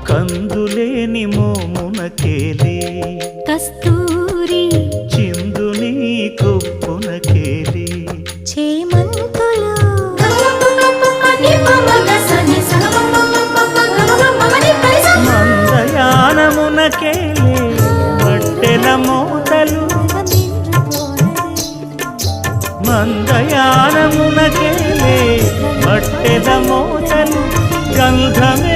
కందులేని మోమునకేలే కస్తూరి చిందుని కొప్పునకేలే చేమంతులు మందయానమునకేలే మట్టెల మోతలు మందయానమునకేలే మట్టెల మోతలు గంధమే